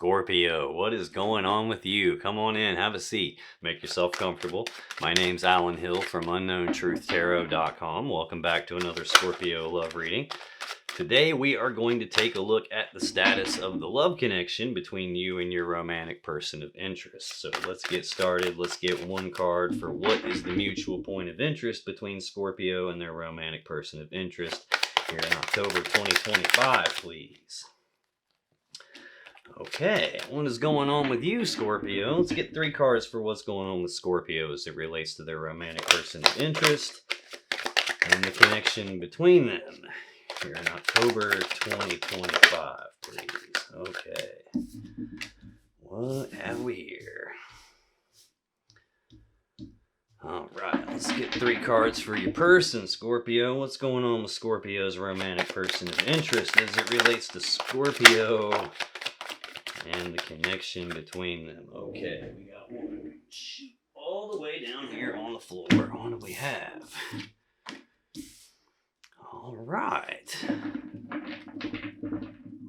Scorpio, what is going on with you? Come on in, have a seat, make yourself comfortable. My name's Alan Hill from UnknownTruthTarot.com. Welcome back to another Scorpio love reading. Today we are going to take a look at the status of the love connection between you and your romantic person of interest. So let's get started. Let's get one card for what is the mutual point of interest between Scorpio and their romantic person of interest here in October 2025, please. Okay, what is going on with you, Scorpio? Let's get three cards for what's going on with Scorpio as it relates to their romantic person of interest and the connection between them here in October 2025, please. Okay, what have we here? All right, let's get three cards for your person, Scorpio. What's going on with Scorpio's romantic person of interest as it relates to Scorpio and the connection between them? Okay, we got one all the way down here on the floor. What do we have? All right.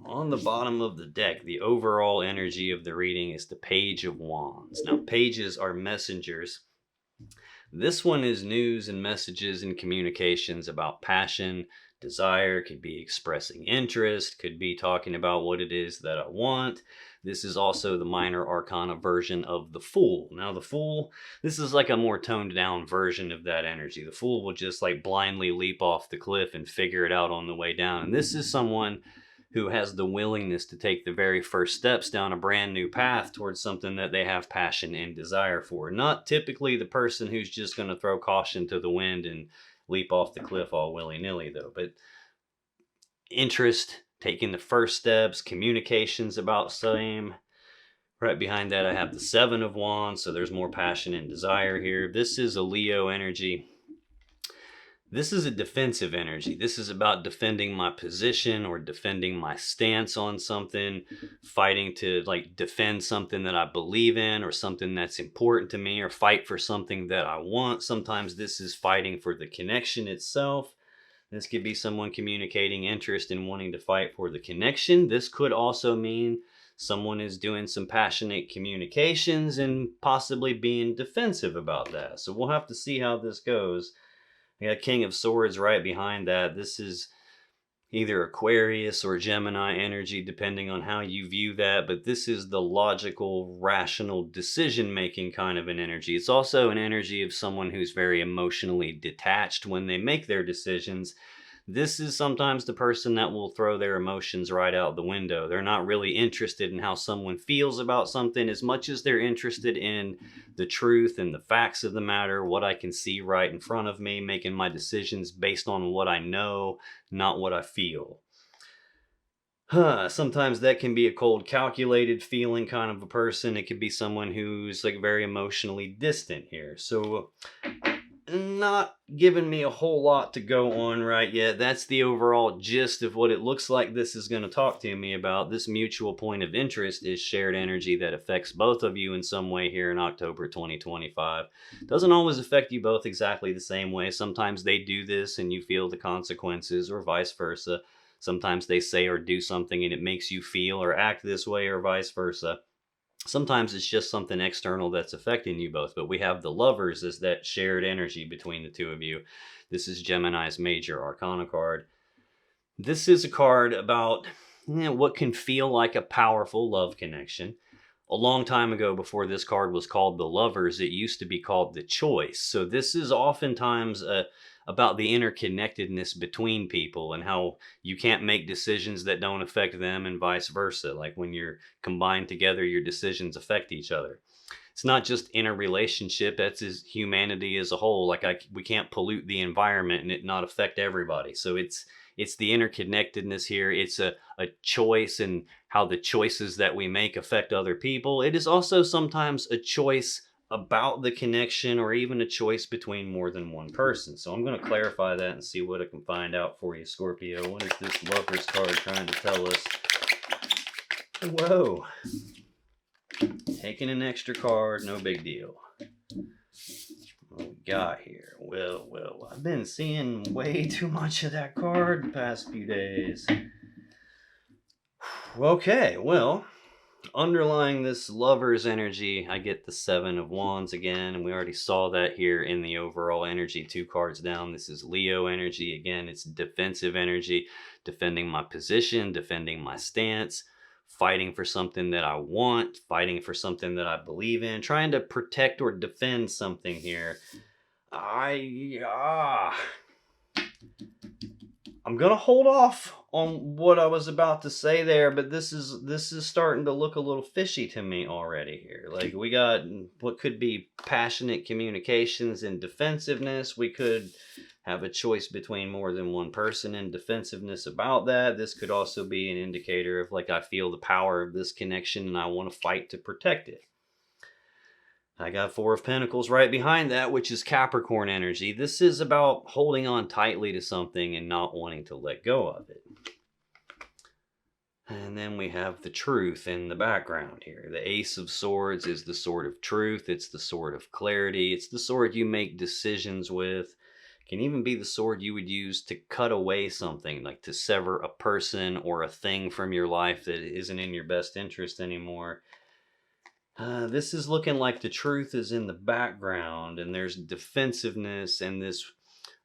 On the bottom of the deck, the overall energy of the reading is the Page of Wands. Now, pages are messengers. This one is news and messages and communications about passion, desire, could be expressing interest, could be talking about what it is that I want. This is also the minor arcana version of the Fool. Now the Fool, this is like a more toned down version of that energy. The Fool will just like blindly leap off the cliff and figure it out on the way down. And this is someone who has the willingness to take the very first steps down a brand new path towards something that they have passion and desire for. Not typically the person who's just going to throw caution to the wind and leap off the cliff all willy-nilly though, but interest, taking the first steps, communications about same. Right behind that I have the Seven of Wands, so there's more passion and desire here. This is a Leo energy. This is a defensive energy. This is about defending my position or defending my stance on something, fighting to like defend something that I believe in or something that's important to me, or fight for something that I want. Sometimes this is fighting for the connection itself. This could be someone communicating interest in wanting to fight for the connection. This could also mean someone is doing some passionate communications and possibly being defensive about that. So we'll have to see how this goes. We got King of Swords right behind that. This is either Aquarius or Gemini energy, depending on how you view that. But this is the logical, rational, decision-making kind of an energy. It's also an energy of someone who's very emotionally detached when they make their decisions. This is sometimes the person that will throw their emotions right out the window. They're not really interested in how someone feels about something as much as they're interested in the truth and the facts of the matter, what I can see right in front of me, making my decisions based on what I know, not what I feel. Sometimes that can be a cold, calculated feeling kind of a person. It could be someone who's like very emotionally distant here. So not giving me a whole lot to go on right yet. That's the overall gist of what it looks like this is going to talk to me about. This mutual point of interest is shared energy that affects both of you in some way here in October 2025. Doesn't always affect you both exactly the same way. Sometimes they do this and you feel the consequences, or vice versa. Sometimes they say or do something and it makes you feel or act this way, or vice versa. Sometimes it's just something external that's affecting you both, but we have the Lovers as that shared energy between the two of you. This is Gemini's major arcana card. This is a card about what can feel like a powerful love connection. A long time ago, before this card was called the Lovers, it used to be called the Choice. So this is oftentimes about the interconnectedness between people and how you can't make decisions that don't affect them and vice versa. Like when you're combined together, your decisions affect each other. It's not just in a relationship, that's as humanity as a whole. Like we can't pollute the environment and it not affect everybody. So it's the interconnectedness here. It's a choice and how the choices that we make affect other people. It is also sometimes a choice about the connection, or even a choice between more than one person. So I'm going to clarify that and see what I can find out for you, Scorpio. What is this Lovers card trying to tell us? Whoa. Taking an extra card, no big deal. What we got here? Well, I've been seeing way too much of that card the past few days. Okay, well, Underlying this lover's energy, I get the Seven of Wands again, and we already saw that here in the overall energy. 2 cards down, this is Leo energy. Again, it's defensive energy, defending my position, defending my stance, fighting for something that I want, fighting for something that I believe in, trying to protect or defend something here. I'm gonna hold off on what I was about to say there, but this is starting to look a little fishy to me already here. Like, we got what could be passionate communications and defensiveness. We could have a choice between more than one person and defensiveness about that. This could also be an indicator of, like, I feel the power of this connection and I want to fight to protect it. I got Four of Pentacles right behind that, which is Capricorn energy. This is about holding on tightly to something and not wanting to let go of it. And then we have the Truth in the background here. The Ace of Swords is the sword of truth. It's the sword of clarity. It's the sword you make decisions with. It can even be the sword you would use to cut away something, like to sever a person or a thing from your life that isn't in your best interest anymore. This is looking like the Truth is in the background, and there's defensiveness and this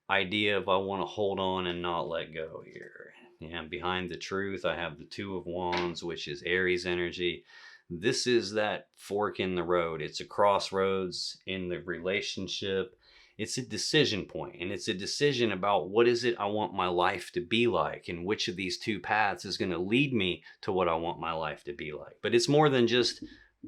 idea of I want to hold on and not let go here. Yeah, behind the Truth, I have the Two of Wands, which is Aries energy. This is that fork in the road. It's a crossroads in the relationship. It's a decision point, and it's a decision about what is it I want my life to be like, and which of these two paths is going to lead me to what I want my life to be like. But it's more than just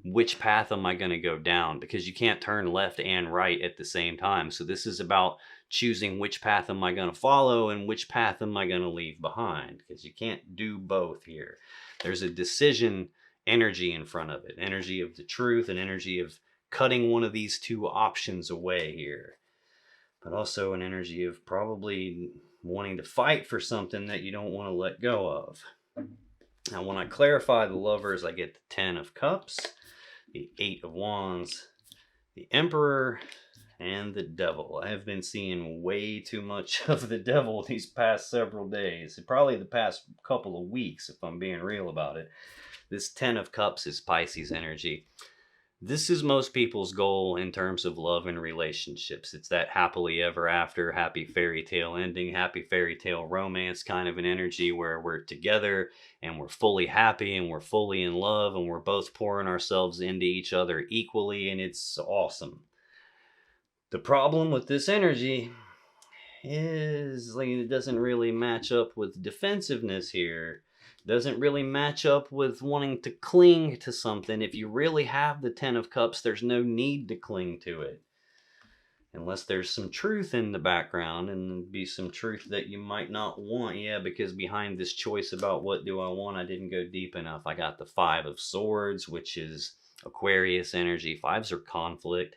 which path am I going to go down, because you can't turn left and right at the same time. So this is about choosing which path am I going to follow and which path am I going to leave behind, because you can't do both here. There's a decision energy in front of it, energy of the Truth and energy of cutting one of these two options away here, but also an energy of probably wanting to fight for something that you don't want to let go of. Now, when I clarify the Lovers, I get the Ten of Cups, the Eight of Wands, the Emperor, and the Devil. I have been seeing way too much of the Devil these past several days, probably the past couple of weeks, if I'm being real about it. This Ten of Cups is Pisces energy. This is most people's goal in terms of love and relationships. It's that happily ever after, happy fairy tale ending, happy fairy tale romance kind of an energy where we're together and we're fully happy and we're fully in love and we're both pouring ourselves into each other equally, and it's awesome. The problem with this energy is, like, it doesn't really match up with defensiveness here. Doesn't really match up with wanting to cling to something. If you really have the Ten of Cups, there's no need to cling to it. Unless there's some truth in the background, and be some truth that you might not want. Yeah, because behind this choice about what do I want, I didn't go deep enough. I got the Five of Swords, which is Aquarius energy. Fives are conflict.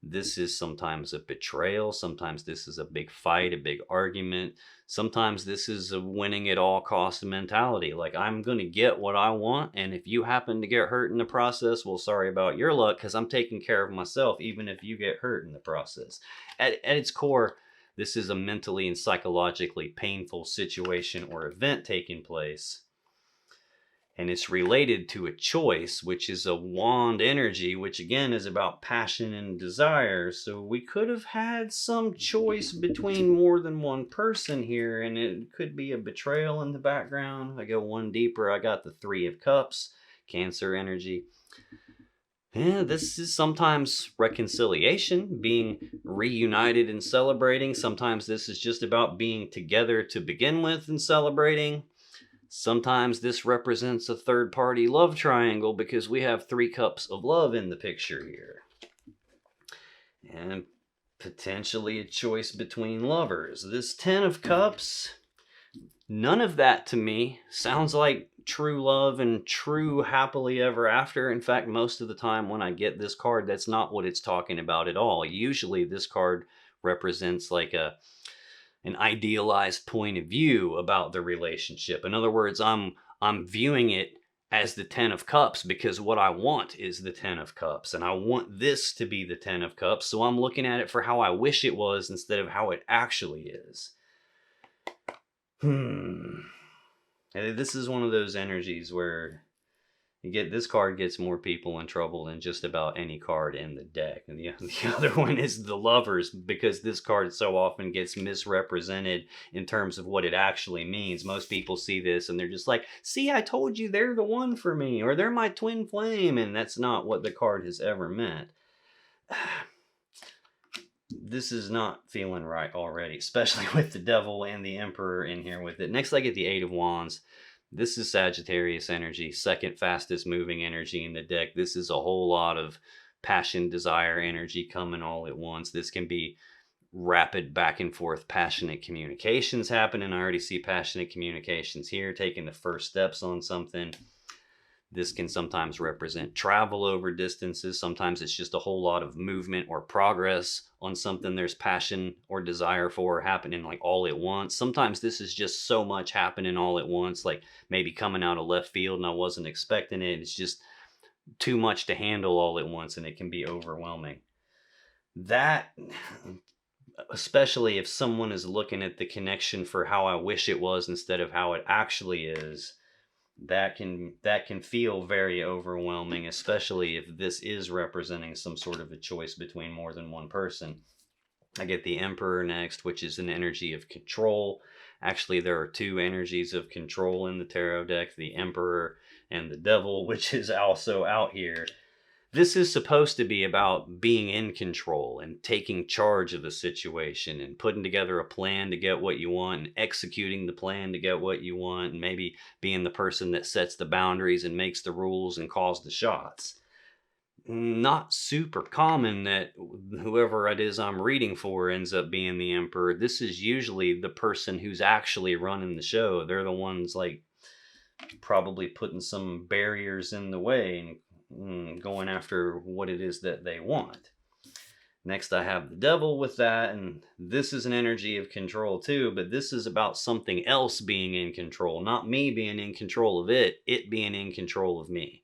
This is sometimes a betrayal. Sometimes this is a big fight, a big argument. Sometimes this is a winning at all cost mentality. Like, I'm going to get what I want, and if you happen to get hurt in the process, well, sorry about your luck, because I'm taking care of myself, even if you get hurt in the process. At its core, this is a mentally and psychologically painful situation or event taking place. And it's related to a choice, which is a wand energy, which again is about passion and desire. So we could have had some choice between more than one person here, and it could be a betrayal in the background. If I go one deeper, I got the Three of Cups, Cancer energy. Yeah, this is sometimes reconciliation, being reunited and celebrating. Sometimes this is just about being together to begin with and celebrating. Sometimes this represents a third-party love triangle, because we have 3 cups of love in the picture here. And potentially a choice between lovers. This Ten of Cups, none of that to me sounds like true love and true happily ever after. In fact, most of the time when I get this card, that's not what it's talking about at all. Usually this card represents like an idealized point of view about the relationship. In other words, I'm viewing it as the Ten of Cups because what I want is the Ten of Cups, and I want this to be the Ten of Cups, so I'm looking at it for how I wish it was instead of how it actually is. This is one of those energies where This card gets more people in trouble than just about any card in the deck. And the other one is the Lovers, because this card so often gets misrepresented in terms of what it actually means. Most people see this and they're just like, see, I told you they're the one for me, or they're my twin flame. And that's not what the card has ever meant. This is not feeling right already, especially with the Devil and the Emperor in here with it. Next, I get the Eight of Wands. This is Sagittarius energy, second fastest moving energy in the deck. This is a whole lot of passion, desire energy coming all at once. This can be rapid back and forth passionate communications happening. I already see passionate communications here, taking the first steps on something. This can sometimes represent travel over distances. Sometimes it's just a whole lot of movement or progress on something there's passion or desire for happening like all at once. Sometimes this is just so much happening all at once, like maybe coming out of left field and I wasn't expecting it. It's just too much to handle all at once and it can be overwhelming. That, especially if someone is looking at the connection for how I wish it was instead of how it actually is, that can feel very overwhelming, especially if this is representing some sort of a choice between more than one person. I get the Emperor next, which is an energy of control. Actually, there are two energies of control in the tarot deck, the Emperor and the Devil, which is also out here. This is supposed to be about being in control and taking charge of the situation and putting together a plan to get what you want and executing the plan to get what you want, and maybe being the person that sets the boundaries and makes the rules and calls the shots. Not super common that whoever it is I'm reading for ends up being the Emperor. This is usually the person who's actually running the show. They're the ones like probably putting some barriers in the way and going after what it is that they want. Next, I have the Devil with that, and this is an energy of control too, but this is about something else being in control, not me being in control of it being in control of me.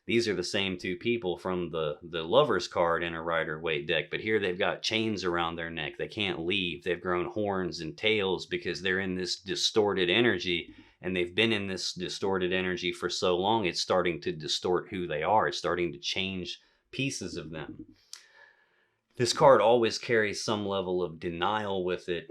These are the same two people from the Lovers card in a Rider-Waite deck, but here they've got chains around their neck. They can't leave. They've grown horns and tails because they're in this distorted energy, and they've been in this distorted energy for so long, it's starting to distort who they are. It's starting to change pieces of them. This card always carries some level of denial with it.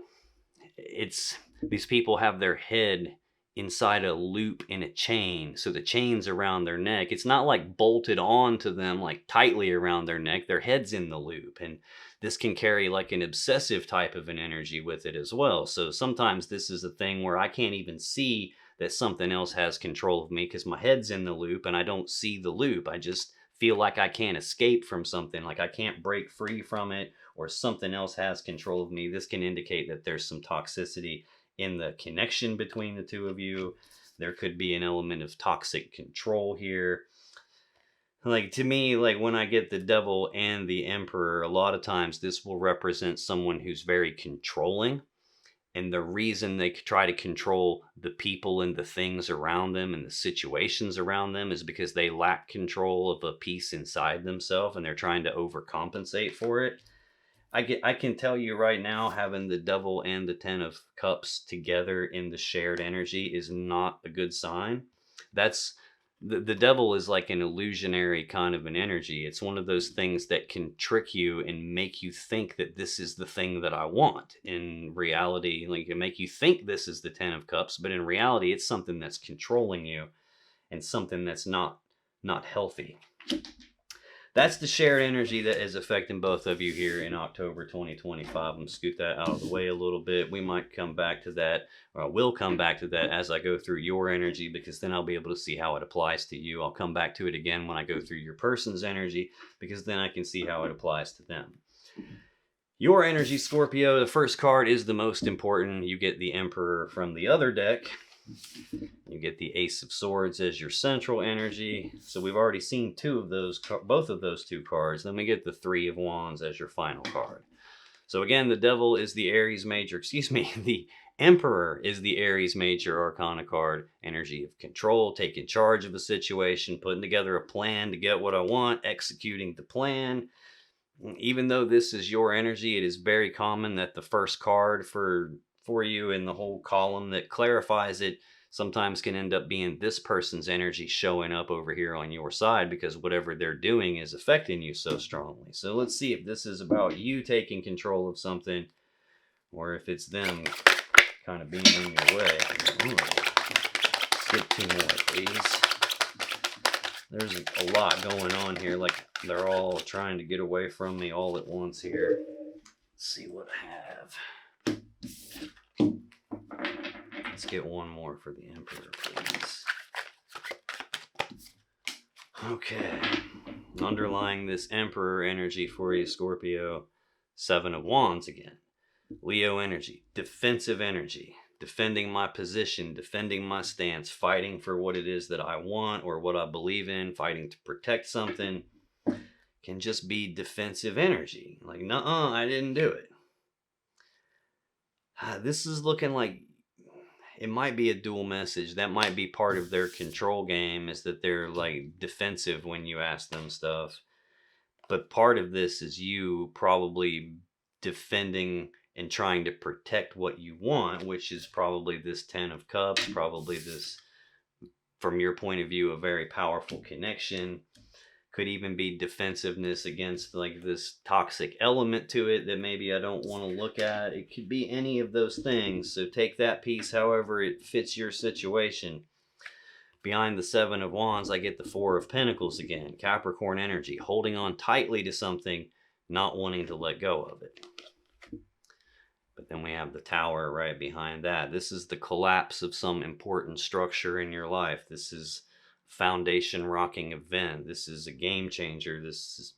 These people have their head inside a loop in a chain. So the chain's around their neck. It's not like bolted on to them like tightly around their neck. Their head's in the loop. And this can carry like an obsessive type of an energy with it as well. So sometimes this is a thing where I can't even see that something else has control of me because my head's in the loop and I don't see the loop. I just feel like I can't escape from something, like I can't break free from it, or something else has control of me. This can indicate that there's some toxicity in the connection between the two of you. There could be an element of toxic control here. Like, to me, like when I get the Devil and the Emperor, a lot of times this will represent someone who's very controlling. And the reason they try to control the people and the things around them and the situations around them is because they lack control of a piece inside themselves and they're trying to overcompensate for it. I can tell you right now, having the Devil and the Ten of Cups together in the shared energy is not a good sign. That's the Devil is like an illusionary kind of an energy. It's one of those things that can trick you and make you think that this is the thing that I want. In reality, like, it can make you think this is the Ten of Cups, but in reality, it's something that's controlling you and something that's not healthy. That's the shared energy that is affecting both of you here in October 2025. I'm going to scoot that out of the way a little bit. We might come back to that, or I will come back to that as I go through your energy, because then I'll be able to see how it applies to you. I'll come back to it again when I go through your person's energy, because then I can see how it applies to them. Your energy, Scorpio, the first card is the most important. You get the Emperor from the other deck. You get the Ace of Swords as your central energy. So we've already seen both of those two cards. Then we get the Three of Wands as your final card. So again, the Devil is the Aries Major, the Emperor is the Aries Major Arcana card. Energy of control, taking charge of a situation, putting together a plan to get what I want, executing the plan. Even though this is your energy, it is very common that the first card for you in the whole column that clarifies it sometimes can end up being this person's energy showing up over here on your side because whatever they're doing is affecting you so strongly. So let's see if this is about you taking control of something or if it's them kind of being in your way. Ooh. Let's get 2 more, please. There's a lot going on here, like they're all trying to get away from me all at once here. Let's see what I have. Let's get 1 more for the Emperor, please. Okay. Underlying this Emperor energy for you, Scorpio, 7 of Wands again. Leo energy, defensive energy. Defending my position, defending my stance, fighting for what it is that I want or what I believe in, fighting to protect something, can just be defensive energy. Like, nuh-uh, I didn't do it. This is looking like it might be a dual message. That might be part of their control game, is that they're like defensive when you ask them stuff. But part of this is you probably defending and trying to protect what you want, which is probably this 10 of Cups, probably this, from your point of view, a very powerful connection. Could even be defensiveness against like this toxic element to it that maybe I don't want to look at. It could be any of those things. So take that piece however it fits your situation. Behind the 7 of Wands, I get the 4 of Pentacles again. Capricorn energy, holding on tightly to something, not wanting to let go of it. But then we have the Tower right behind that. This is the collapse of some important structure in your life. This is foundation rocking event. This is a game changer. This is,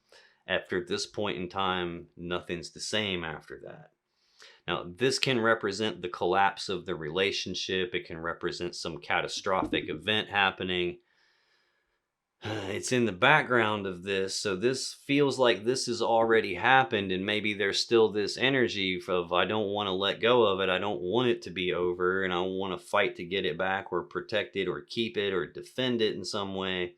after this point in time, nothing's the same after that. Now, this can represent the collapse of the relationship. It can represent some catastrophic event happening. It's in the background of this, so this feels like this has already happened, and maybe there's still this energy of I don't want to let go of it, I don't want it to be over, and I want to fight to get it back or protect it or keep it or defend it in some way.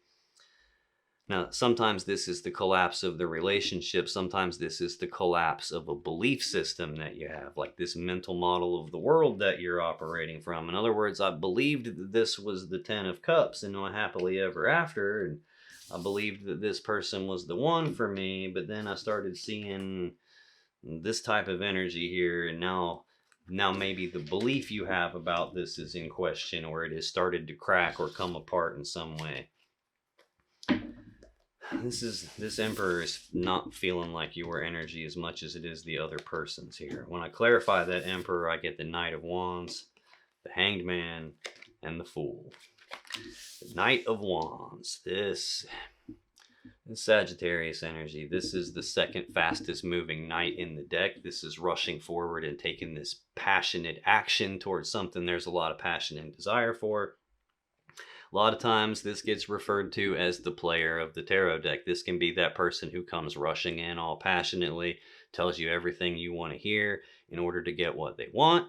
Now, sometimes this is the collapse of the relationship. Sometimes this is the collapse of a belief system that you have, like this mental model of the world that you're operating from. In other words, I believed that this was the 10 of Cups and my happily ever after, and I believed that this person was the one for me, but then I started seeing this type of energy here, and now maybe the belief you have about this is in question, or it has started to crack or come apart in some way. This Emperor is not feeling like your energy as much as it is the other person's here. When I clarify that Emperor, I get the Knight of Wands, the Hanged Man, and the Fool. The Knight of Wands. This Sagittarius energy. This is the second fastest moving knight in the deck. This is rushing forward and taking this passionate action towards something there's a lot of passion and desire for. A lot of times this gets referred to as the player of the tarot deck. This can be that person who comes rushing in all passionately, tells you everything you want to hear in order to get what they want,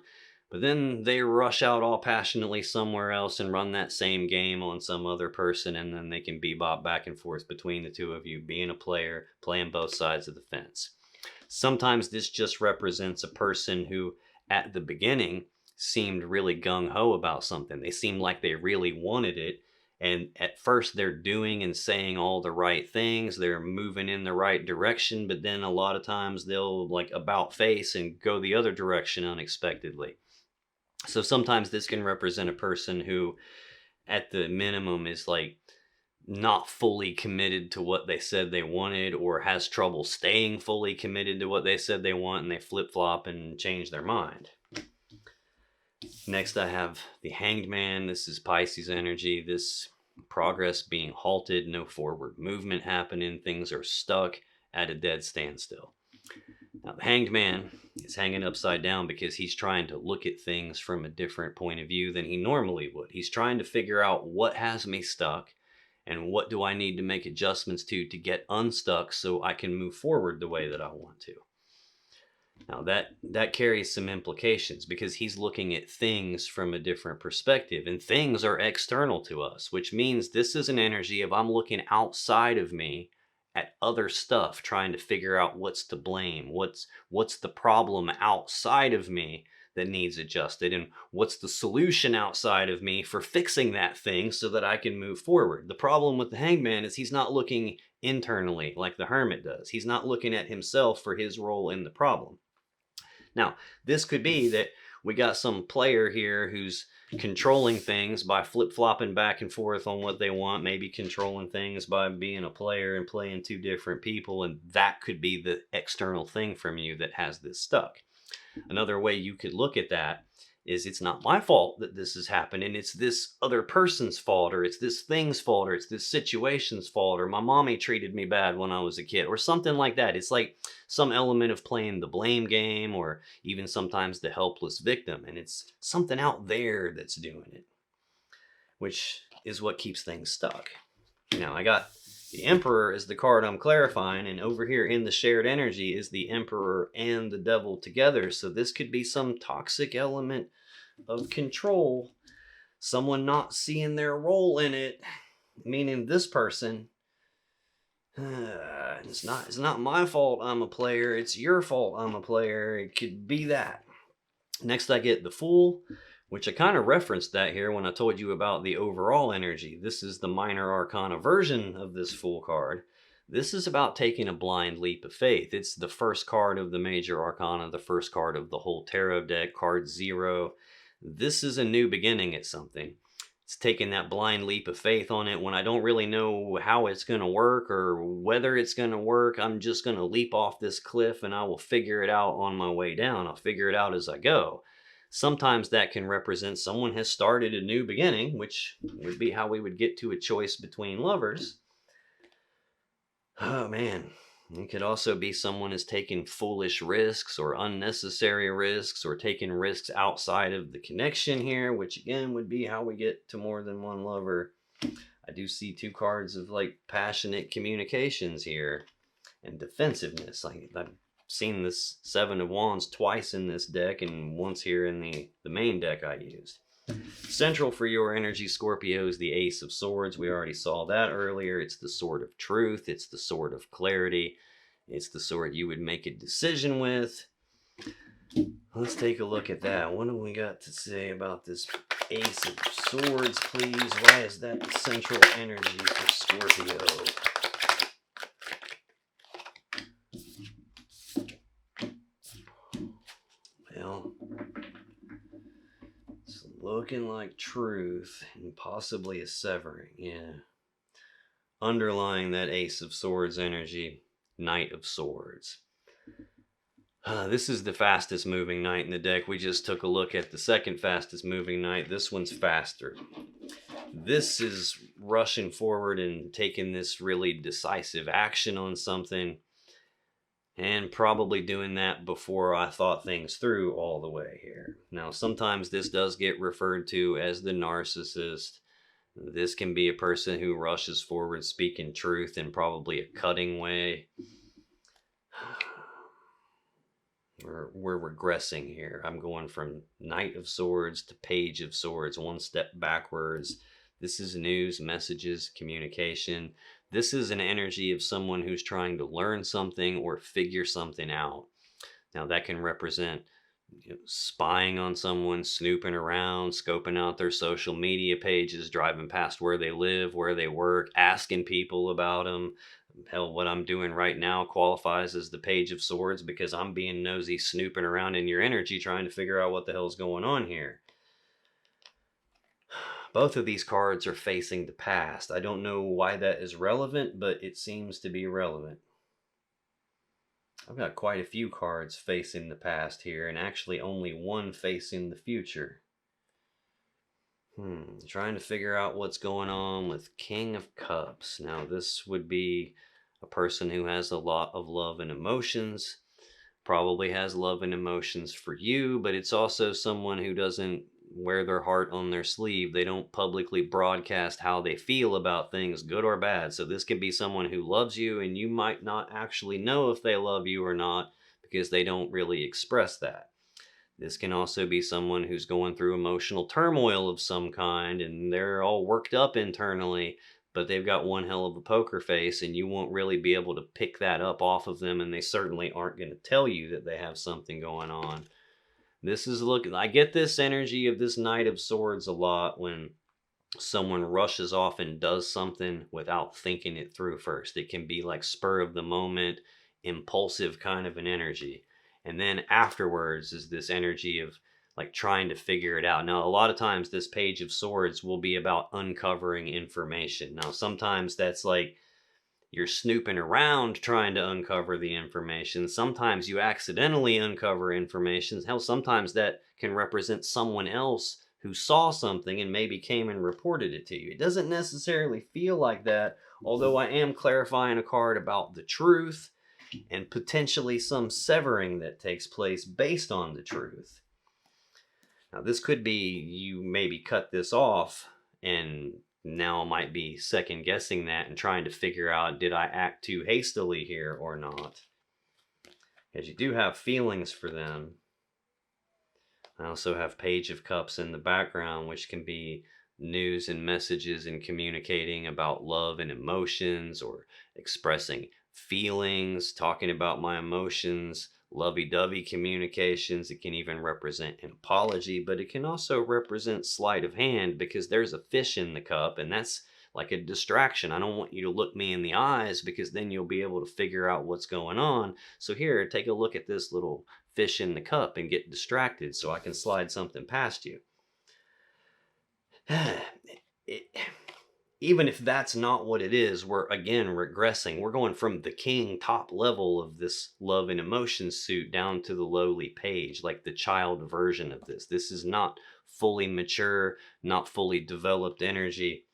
but then they rush out all passionately somewhere else and run that same game on some other person, and then they can bebop back and forth between the two of you, being a player, playing both sides of the fence. Sometimes this just represents a person who, at the beginning, seemed really gung-ho about something. They seemed like they really wanted it, and at first they're doing and saying all the right things, they're moving in the right direction, but then a lot of times they'll like about face and go the other direction unexpectedly. So sometimes this can represent a person who at the minimum is like not fully committed to what they said they wanted, or has trouble staying fully committed to what they said they want, and they flip-flop and change their mind. Next, I have the Hanged Man. This is Pisces energy. This progress being halted, no forward movement happening. Things are stuck at a dead standstill. Now, the Hanged Man is hanging upside down because he's trying to look at things from a different point of view than he normally would. He's trying to figure out what has me stuck and what do I need to make adjustments to get unstuck so I can move forward the way that I want to. Now that carries some implications because he's looking at things from a different perspective, and things are external to us, which means this is an energy of I'm looking outside of me at other stuff, trying to figure out what's to blame, what's the problem outside of me that needs adjusted, and what's the solution outside of me for fixing that thing so that I can move forward. The problem with the hangman is he's not looking internally like the hermit does. He's not looking at himself for his role in the problem. Now, this could be that we got some player here who's controlling things by flip-flopping back and forth on what they want, maybe controlling things by being a player and playing two different people, and that could be the external thing from you that has this stuck. Another way you could look at that is it's not my fault that this is happening. It's this other person's fault, or it's this thing's fault, or it's this situation's fault, or my mommy treated me bad when I was a kid, or something like that. It's like some element of playing the blame game, or even sometimes the helpless victim. And it's something out there that's doing it, which is what keeps things stuck. Now, I got the Emperor as the card I'm clarifying, and over here in the shared energy is the Emperor and the Devil together. So this could be some toxic element of control, someone not seeing their role in it, meaning this person, it's not my fault I'm a player, it's your fault I'm a player. It could be that. Next I get the Fool, which I kind of referenced that here when I told you about the overall energy. This is the minor arcana version of this Fool card. This is about taking a blind leap of faith. It's the first card of the major arcana, the first card of the whole tarot deck, card 0. This is a new beginning at something. It's taking that blind leap of faith on it when I don't really know how it's going to work or whether it's going to work. I'm just going to leap off this cliff and I will figure it out on my way down. I'll figure it out as I go. Sometimes that can represent someone has started a new beginning, which would be how we would get to a choice between lovers. Oh man, it could also be someone is taking foolish risks or unnecessary risks or taking risks outside of the connection here, which again would be how we get to more than one lover. I do see 2 cards of like passionate communications here and defensiveness. Like I've seen this 7 of Wands twice in this deck and once here in the main deck I used. Central for your energy, Scorpio, is the Ace of Swords. We already saw that earlier. It's the sword of truth. It's the sword of clarity. It's the sword you would make a decision with. Let's take a look at that. What do we got to say about this Ace of Swords, please? Why is that the central energy for Scorpio? Well, it's looking like truth and possibly a severing, yeah. Underlying that Ace of Swords energy, Knight of Swords. This is the fastest moving knight in the deck. We just took a look at the second fastest moving knight. This one's faster. This is rushing forward and taking this really decisive action on something, and probably doing that before I thought things through all the way here. Now, sometimes this does get referred to as the narcissist. This can be a person who rushes forward speaking truth in probably a cutting way. We're regressing here. I'm going from Knight of Swords to Page of Swords, one step backwards. This is news, messages, communication. This is an energy of someone who's trying to learn something or figure something out. Now that can represent spying on someone, snooping around, scoping out their social media pages, driving past where they live, where they work, asking people about them. Hell, what I'm doing right now qualifies as the Page of Swords because I'm being nosy, snooping around in your energy, trying to figure out what the hell's going on here. Both of these cards are facing the past. I don't know why that is relevant, but it seems to be relevant. I've got quite a few cards facing the past here, and actually only one facing the future. Trying to figure out what's going on with King of Cups. Now, this would be a person who has a lot of love and emotions, probably has love and emotions for you, but it's also someone who doesn't wear their heart on their sleeve. They don't publicly broadcast how they feel about things, good or bad. So this could be someone who loves you, and you might not actually know if they love you or not because they don't really express that. This can also be someone who's going through emotional turmoil of some kind, and they're all worked up internally, but they've got one hell of a poker face, and you won't really be able to pick that up off of them, and they certainly aren't going to tell you that they have something going on. This is looking, I get this energy of this Knight of Swords a lot when someone rushes off and does something without thinking it through first. It can be like spur of the moment, impulsive kind of an energy. And then afterwards is this energy of like trying to figure it out. Now, a lot of times this Page of Swords will be about uncovering information. Now, sometimes that's like you're snooping around trying to uncover the information. Sometimes you accidentally uncover information. Hell, sometimes that can represent someone else who saw something and maybe came and reported it to you. It doesn't necessarily feel like that, although I am clarifying a card about the truth and potentially some severing that takes place based on the truth. Now, this could be you maybe cut this off and now might be second guessing that and trying to figure out, did I act too hastily here or not? Because you do have feelings for them. I also have Page of Cups in the background, which can be news and messages and communicating about love and emotions, or expressing feelings, talking about my emotions, lovey-dovey communications. It can even represent an apology, but it can also represent sleight of hand because there's a fish in the cup, and that's like a distraction. I don't want you to look me in the eyes because then you'll be able to figure out what's going on. So here, take a look at this little fish in the cup and get distracted so I can slide something past you. Even if that's not what it is, we're again regressing. We're going from the king top level of this love and emotion suit down to the lowly page, like the child version of this. This is not fully mature, not fully developed energy.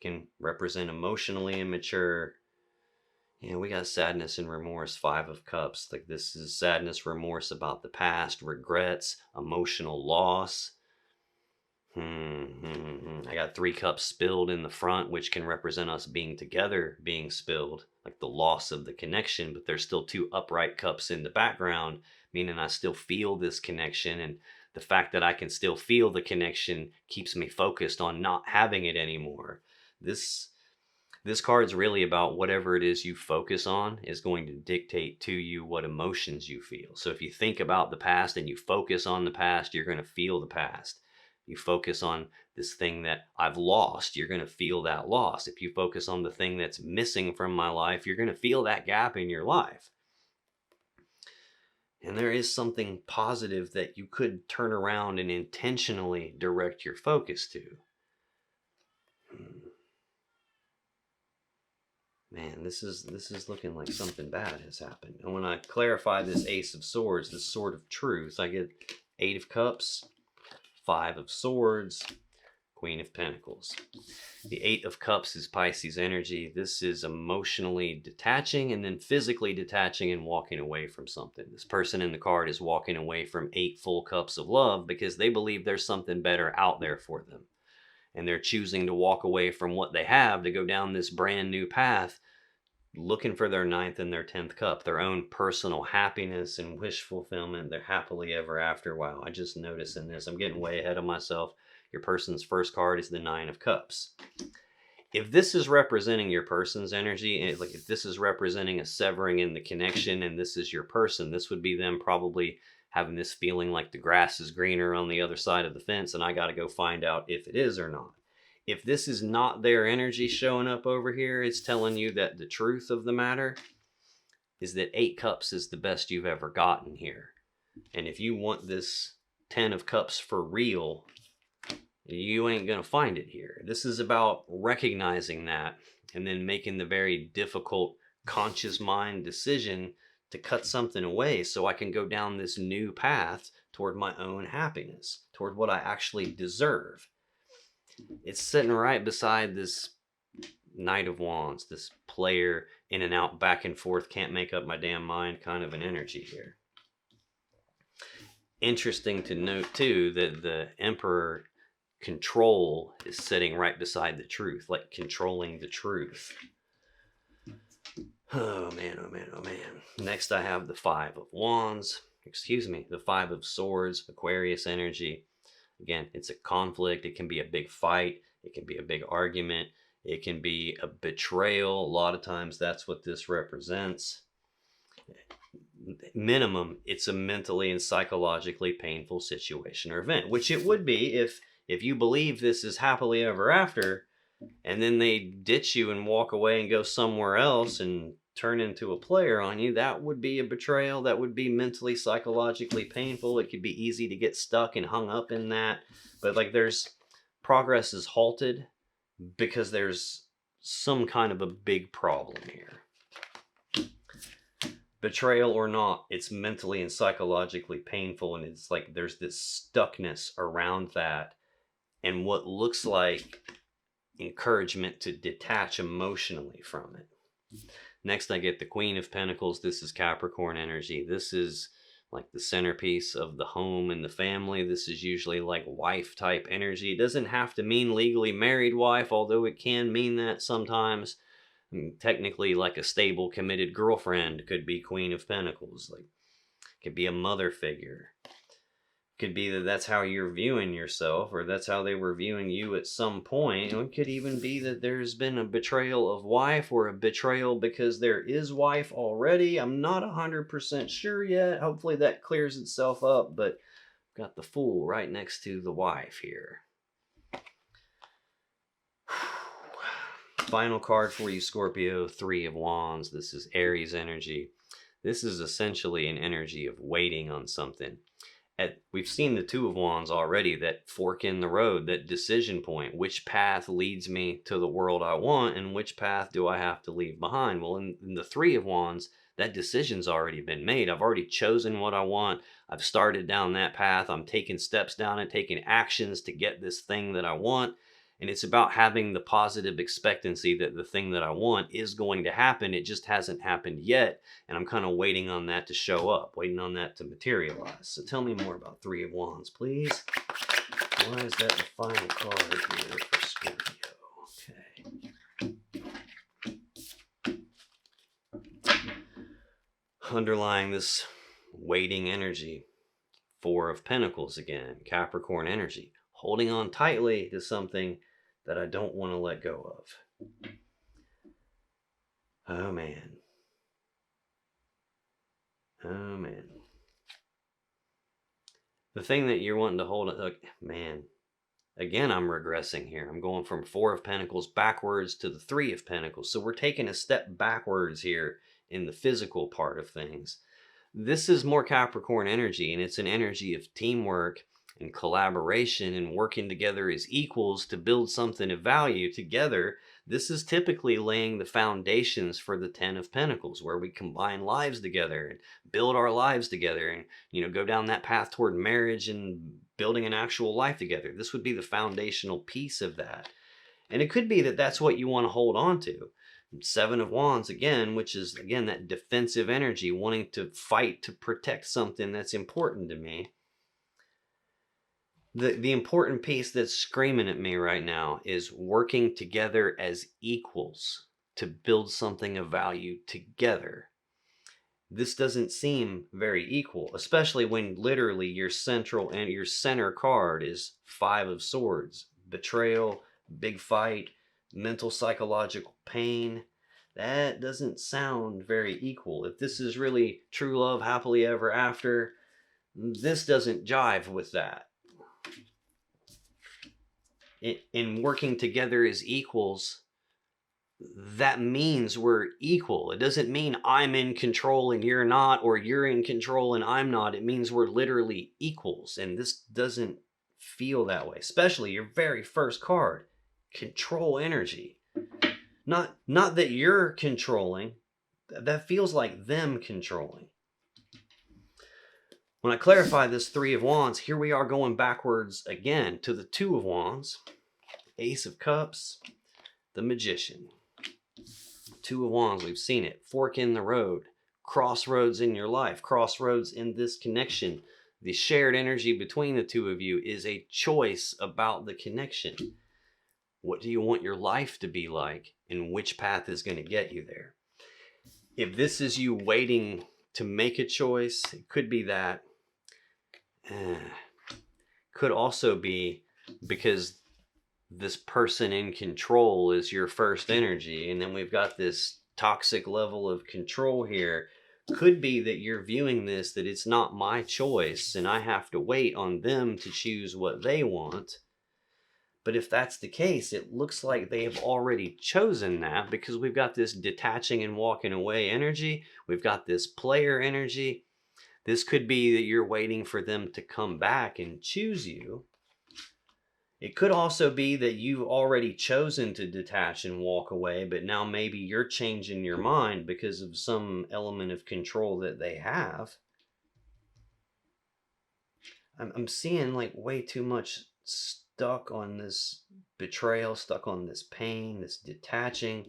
It can represent emotionally immature. Yeah, we got sadness and remorse, 5 of Cups. Like this is sadness, remorse about the past, regrets, emotional loss. I got 3 cups spilled in the front, which can represent us being together, being spilled, like the loss of the connection, but there's still 2 upright cups in the background, meaning I still feel this connection. And the fact that I can still feel the connection keeps me focused on not having it anymore. This card's really about whatever it is you focus on is going to dictate to you what emotions you feel. So if you think about the past and you focus on the past, you're going to feel the past. You focus on this thing that I've lost, you're going to feel that loss. If you focus on the thing that's missing from my life, you're going to feel that gap in your life. And there is something positive that you could turn around and intentionally direct your focus to. Man, this is looking like something bad has happened. And when I clarify this Ace of Swords, this Sword of Truth, I get 8 of Cups, 5 of Swords, Queen of Pentacles. The 8 of Cups is Pisces energy. This is emotionally detaching and then physically detaching and walking away from something. This person in the card is walking away from 8 full cups of love because they believe there's something better out there for them. And they're choosing to walk away from what they have to go down this brand new path, looking for their 9th and their 10th cup, their own personal happiness and wish fulfillment, their happily ever after. Wow, I just noticed in this, I'm getting way ahead of myself. Your person's first card is the 9 of Cups. If this is representing your person's energy, and like if this is representing a severing in the connection and this is your person, this would be them probably having this feeling like the grass is greener on the other side of the fence and I got to go find out if it is or not. If this is not their energy showing up over here, it's telling you that the truth of the matter is that 8 cups is the best you've ever gotten here. And if you want this 10 of cups for real, you ain't going to find it here. This is about recognizing that and then making the very difficult conscious mind decision to cut something away so I can go down this new path toward my own happiness, toward what I actually deserve. It's sitting right beside this Knight of Wands, this player in and out, back and forth, can't make up my damn mind kind of an energy here. Interesting to note too that the Emperor control is sitting right beside the truth, like controlling the truth. Oh man, oh man, oh man. Next I have the 5 of Wands, the 5 of Swords, Aquarius energy. Again, it's a conflict. It can be a big fight. It can be a big argument. It can be a betrayal. A lot of times that's what this represents. minimum, it's a mentally and psychologically painful situation or event, which it would be if you believe this is happily ever after, and then they ditch you and walk away and go somewhere else and turn into a player on you. That would be a betrayal. That would be mentally, psychologically painful. It could be easy to get stuck and hung up in that. But like, there's progress is halted because there's some kind of a big problem here. Betrayal or not, it's mentally and psychologically painful, and it's like there's this stuckness around that and what looks like encouragement to detach emotionally from it. Next, I get the Queen of Pentacles. This is Capricorn energy. This is like the centerpiece of the home and the family. This is usually like wife type energy. It doesn't have to mean legally married wife, although it can mean that sometimes. Technically, like a stable, committed girlfriend could be Queen of Pentacles. Like, could be a mother figure. Could be that that's how you're viewing yourself, or that's how they were viewing you at some point. It could even be that there's been a betrayal of wife, or a betrayal because there is wife already. I'm not 100% sure yet. Hopefully that clears itself up, but I've got the Fool right next to the wife here. Final card for you, Scorpio, 3 of Wands. This is Aries energy. This is essentially an energy of waiting on something. We've seen the 2 of Wands already, that fork in the road, that decision point. Which path leads me to the world I want, and which path do I have to leave behind? Well, in the 3 of Wands, that decision's already been made. I've already chosen what I want. I've started down that path. I'm taking steps down it, taking actions to get this thing that I want. And it's about having the positive expectancy that the thing that I want is going to happen. It just hasn't happened yet. And I'm kind of waiting on that to show up, waiting on that to materialize. So tell me more about 3 of Wands, please. Why is that the final card here for Scorpio? Okay. Underlying this waiting energy, 4 of Pentacles again, Capricorn energy. Holding on tightly to something that I don't want to let go of. Oh man. Oh man. The thing that you're wanting to hold it, like, man, again, I'm regressing here. I'm going from 4 of Pentacles backwards to the 3 of Pentacles. So we're taking a step backwards here in the physical part of things. This is more Capricorn energy, and it's an energy of teamwork and collaboration and working together as equals to build something of value together. This is typically laying the foundations for the 10 of Pentacles, where we combine lives together and build our lives together and, go down that path toward marriage and building an actual life together. This would be the foundational piece of that. And it could be that that's what you want to hold on to. 7 of Wands again, which is again that defensive energy, wanting to fight to protect something that's important to me. The important piece that's screaming at me right now is working together as equals to build something of value together. This doesn't seem very equal, especially when literally your center card is 5 of Swords. Betrayal, big fight, mental psychological pain. That doesn't sound very equal. If this is really true love, happily ever after, this doesn't jive with that. In working together as equals, that means we're equal. It doesn't mean I'm in control and you're not, or you're in control and I'm not. It means we're literally equals. And this doesn't feel that way, especially your very first card, control energy. Not that you're controlling. That feels like them controlling. When I clarify this 3 of Wands, here we are going backwards again to the 2 of Wands, Ace of Cups, the Magician. 2 of Wands, we've seen it. Fork in the road, crossroads in your life, crossroads in this connection. The shared energy between the 2 of you is a choice about the connection. What do you want your life to be like, and which path is going to get you there? If this is you waiting to make a choice, it could be that. Could also be because this person in control is your first energy, and then we've got this toxic level of control here. Could be that you're viewing this that it's not my choice and I have to wait on them to choose what they want. But if that's the case, it looks like they have already chosen that, because we've got this detaching and walking away energy. We've got this player energy. This could be that you're waiting for them to come back and choose you. It could also be that you've already chosen to detach and walk away, but now maybe you're changing your mind because of some element of control that they have. I'm seeing like way too much stuck on this betrayal, stuck on this pain, this detaching.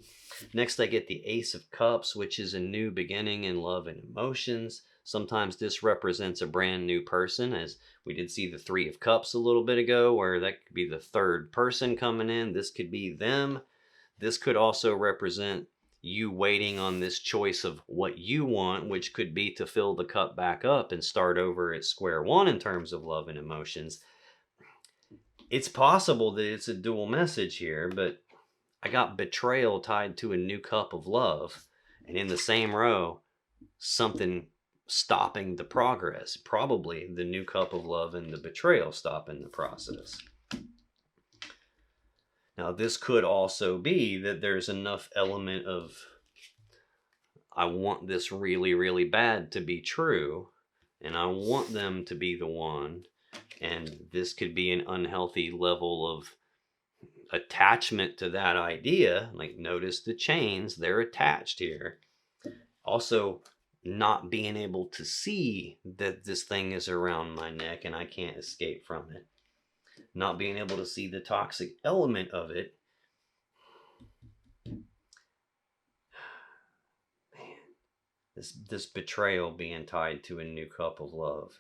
Next, I get the Ace of Cups, which is a new beginning in love and emotions. Sometimes this represents a brand new person, as we did see the Three of Cups a little bit ago, where that could be the third person coming in. This could be them. This could also represent you waiting on this choice of what you want, which could be to fill the cup back up and start over at square one in terms of love and emotions. It's possible that it's a dual message here, but I got betrayal tied to a new cup of love. And in the same row, something stopping the progress. Probably the new cup of love and the betrayal stopping the process. Now, this could also be that there's enough element of, I want this really, really bad to be true, and I want them to be the one. And this could be an unhealthy level of attachment to that idea. Like, notice the chains, they're attached here. Also, not being able to see that this thing is around my neck and I can't escape from it. Not being able to see the toxic element of it. Man, this betrayal being tied to a new cup of love.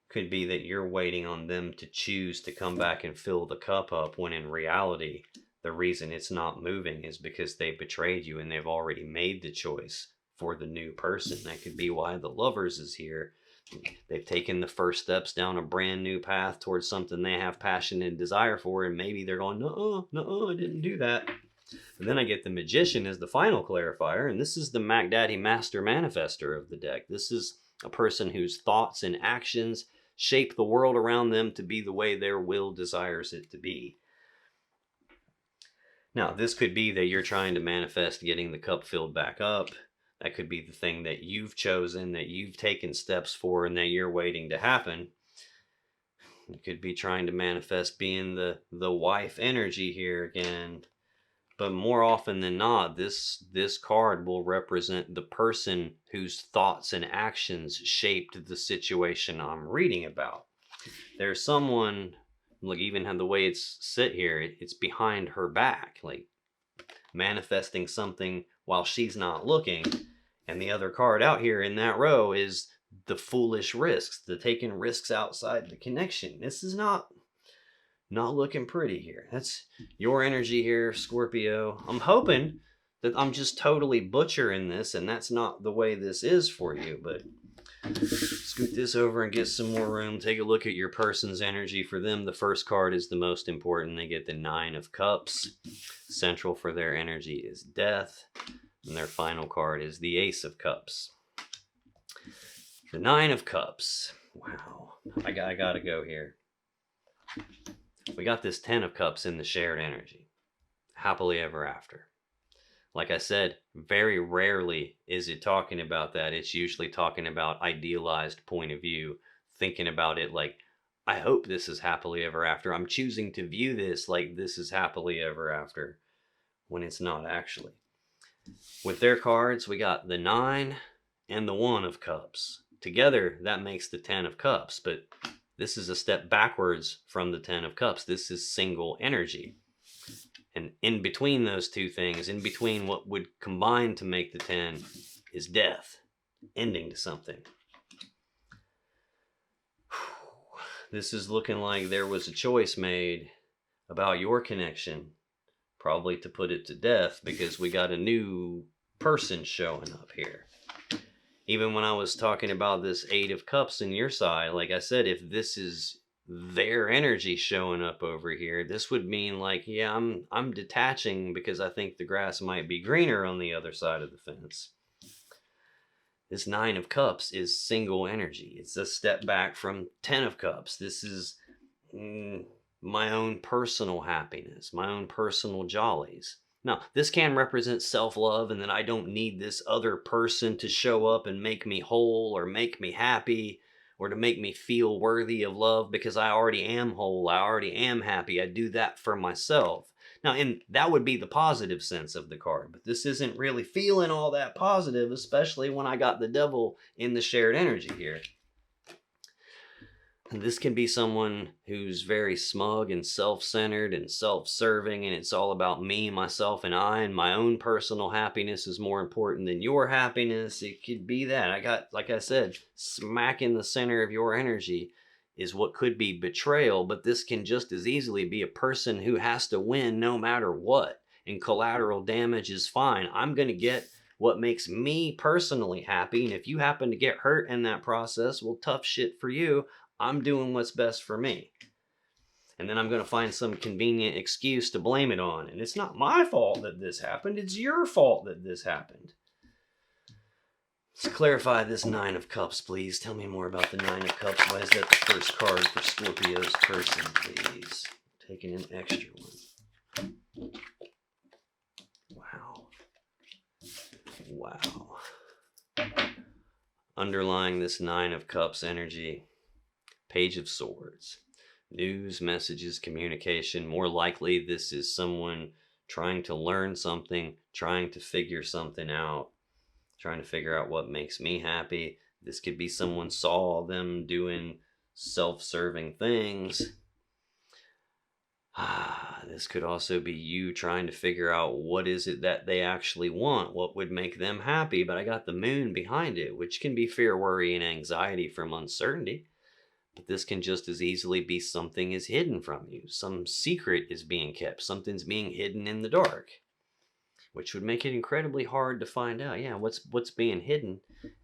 Could be that you're waiting on them to choose to come back and fill the cup up, when in reality, the reason it's not moving is because they betrayed you and they've already made the choice for the new person. That could be why the Lovers is here. They've taken the first steps down a brand new path towards something they have passion and desire for, and maybe they're going, no, I didn't do that. And then I get the Magician as the final clarifier, and this is the Mac Daddy Master Manifester of the deck. This is a person whose thoughts and actions shape the world around them to be the way their will desires it to be. Now, this could be that you're trying to manifest getting the cup filled back up. That could be the thing that you've chosen, that you've taken steps for, and that you're waiting to happen. You could be trying to manifest being the wife energy here again. But more often than not, this card will represent the person whose thoughts and actions shaped the situation I'm reading about. There's someone, look, even how the way it's sit here, it's behind her back, like manifesting something while she's not looking. And the other card out here in that row is the foolish risks, the taking risks outside the connection. This is not looking pretty here. That's your energy here, Scorpio. I'm hoping that I'm just totally butchering this and that's not the way this is for you, but scoot this over and get some more room. Take a look at your person's energy. For them, the first card is the most important. They get the Nine of Cups. Central for their energy is death. And their final card is the Ace of Cups. The Nine of Cups. Wow. I gotta go here. We got this Ten of Cups in the shared energy. Happily ever after. Like I said, very rarely is it talking about that. It's usually talking about idealized point of view. Thinking about it like, I hope this is happily ever after. I'm choosing to view this like this is happily ever after, when it's not actually. With their cards, we got the Nine and the One of Cups. Together, that makes the Ten of Cups, but this is a step backwards from the Ten of Cups. This is single energy. And in between those two things, in between what would combine to make the 10, is death, ending to something. This is looking like there was a choice made about your connection, probably to put it to death, because we got a new person showing up here. Even when I was talking about this Eight of Cups in your side, like I said, if this is their energy showing up over here, this would mean like, yeah, I'm detaching because I think the grass might be greener on the other side of the fence. This Nine of Cups is single energy. It's a step back from Ten of Cups. This is my own personal happiness, my own personal jollies. Now, this can represent self-love and that I don't need this other person to show up and make me whole or make me happy or to make me feel worthy of love because I already am whole, I already am happy. I do that for myself. Now, and that would be the positive sense of the card, but this isn't really feeling all that positive, especially when I got the devil in the shared energy here. And this can be someone who's very smug and self-centered and self-serving, and it's all about me, myself, and I, and my own personal happiness is more important than your happiness. It could be that. I got, like I said, smack in the center of your energy is what could be betrayal, but this can just as easily be a person who has to win no matter what, and collateral damage is fine. I'm going to get what makes me personally happy, and if you happen to get hurt in that process, well, tough shit for you. I'm doing what's best for me. And then I'm going to find some convenient excuse to blame it on. And it's not my fault that this happened. It's your fault that this happened. Let's clarify this Nine of Cups, please. Tell me more about the Nine of Cups. Why is that the first card for Scorpio's person, please? Taking an extra one. Wow. Wow. Underlying this Nine of Cups energy, Page of Swords. News, messages, communication. More likely this is someone trying to learn something, trying to figure something out, trying to figure out what makes me happy. This could be someone saw them doing self-serving things. This could also be you trying to figure out what is it that they actually want, what would make them happy. But I got the moon behind it, which can be fear, worry, and anxiety from uncertainty. But this can just as easily be something is hidden from you. Some secret is being kept. Something's being hidden in the dark, which would make it incredibly hard to find out. Yeah, what's being hidden?